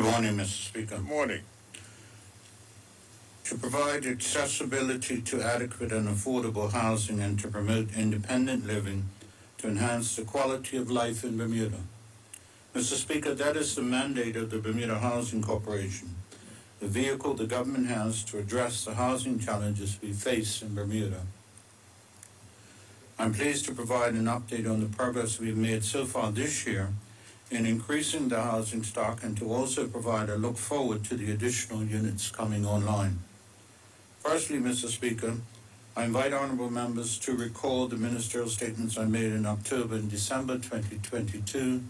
morning, Mr. Speaker. Good morning. To provide accessibility to adequate and affordable housing and to promote independent living to enhance the quality of life in Bermuda. Mr. Speaker, that is the mandate of the Bermuda Housing Corporation, the vehicle the government has to address the housing challenges we face in Bermuda. I'm pleased to provide an update on the progress we've made so far this year in increasing the housing stock and to also provide a look forward to the additional units coming online. Firstly, Mr. Speaker, I invite honourable members to recall the ministerial statements I made in October and December 2022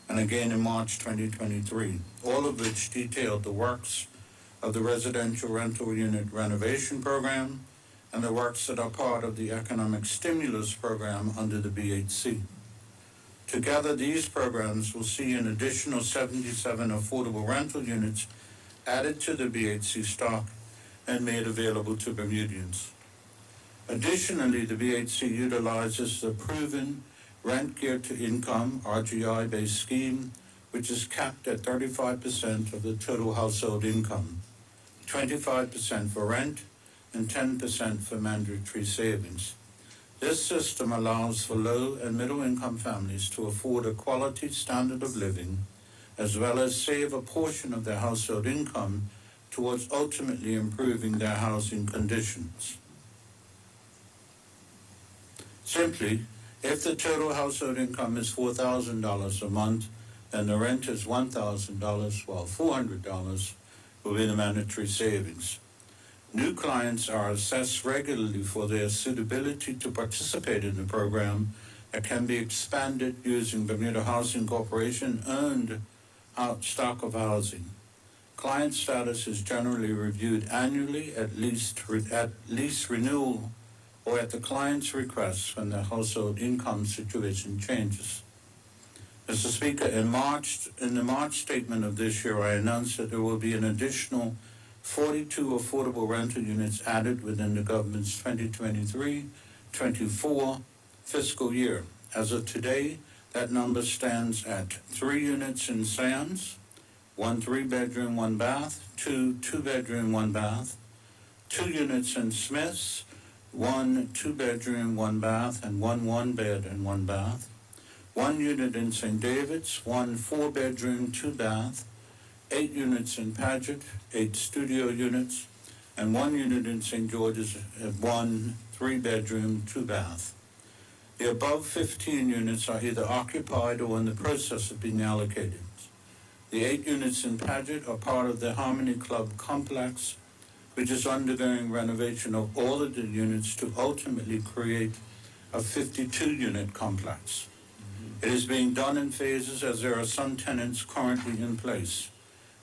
and again in March 2023, all of which detailed the works of the residential rental unit renovation program and the works that are part of the economic stimulus program under the BHC. Together, these programs will see an additional 77 affordable rental units added to the BHC stock and made available to Bermudians. Additionally, the BHC utilizes the proven Rent Geared to Income, RGI-based scheme, which is capped at 35% of the total household income, 25% for rent, and 10% for mandatory savings. This system allows for low and middle income families to afford a quality standard of living, as well as save a portion of their household income towards ultimately improving their housing conditions. Simply, if the total household income is $4,000 a month, then the rent is $1,000, while $400 will be the mandatory savings. New clients are assessed regularly for their suitability to participate in the program that can be expanded using Bermuda Housing Corporation earned stock of housing. Client status is generally reviewed annually, at least renewal, or at the client's request when the household income situation changes. Mr. Speaker, in the March statement of this year, I announced that there will be an additional 42 affordable rental units added within the government's 2023-24 fiscal year. As of today, that number stands at 3 units in Sands, 1 3-bedroom, 1 bath, 2 2-bedroom, 1 bath, 2 units in Smiths, 1 2-bedroom, 1 bath, and 1 1-bed and 1 bath, 1 unit in St. David's, 1 4-bedroom, 2 bath, 8 units in Paget, 8 studio units, and 1 unit in St. George's, 1 3-bedroom, 2 bath. The above 15 units are either occupied or in the process of being allocated. The 8 units in Paget are part of the Harmony Club complex, which is undergoing renovation of all of the units to ultimately create a 52-unit complex. It is being done in phases as there are some tenants currently in place.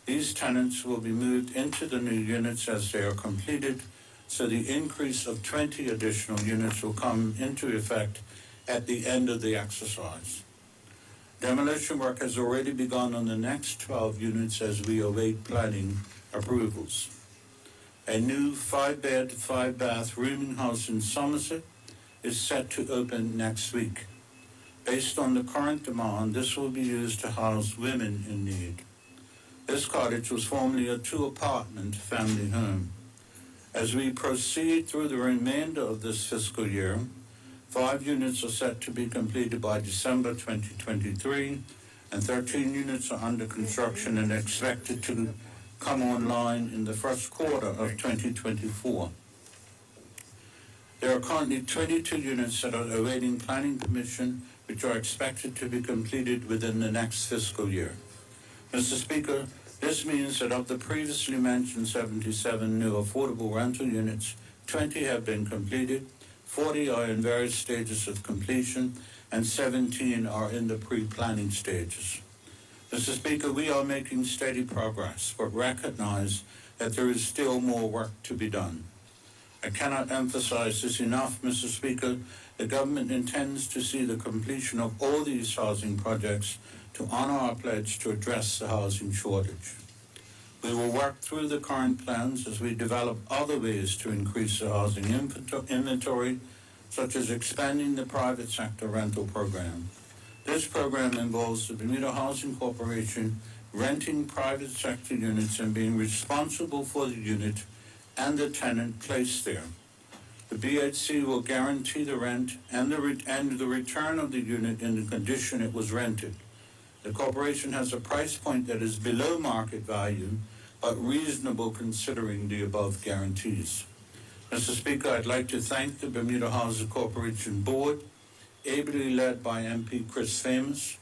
These tenants will be moved into the new units as they are completed, so the increase of 20 additional units will come into effect at the end of the exercise. Demolition work has already begun on the next 12 units as we await planning approvals. A new 5-bed, 5-bath rooming house in Somerset is set to open next week. Based on the current demand, this will be used to house women in need. This cottage was formerly a 2-apartment family home. As we proceed through the remainder of this fiscal year, 5 units are set to be completed by December 2023, and 13 units are under construction and expected to come online in the first quarter of 2024. There are currently 22 units that are awaiting planning permission, which are expected to be completed within the next fiscal year. Mr. Speaker, this means that of the previously mentioned 77 new affordable rental units, 20 have been completed, 40 are in various stages of completion, and 17 are in the pre-planning stages. Mr. Speaker, we are making steady progress, but recognize that there is still more work to be done. I cannot emphasize this enough, Mr. Speaker. The government intends to see the completion of all these housing projects to honor our pledge to address the housing shortage. We will work through the current plans as we develop other ways to increase the housing inventory, such as expanding the private sector rental program. This program involves the Bermuda Housing Corporation renting private sector units and being responsible for the unit and the tenant placed there. The BHC will guarantee the rent and the return of the unit in the condition it was rented. The corporation has a price point that is below market value, but reasonable considering the above guarantees. Mr. Speaker, I'd like to thank the Bermuda Housing Corporation Board, ably led by MP Chris Famous,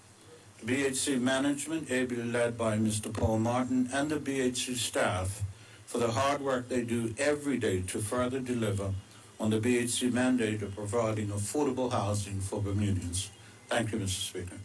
the BHC management, ably led by Mr. Paul Martin, and the BHC staff for the hard work they do every day to further deliver on the BHC mandate of providing affordable housing for Bermudians. Thank you, Mr. Speaker.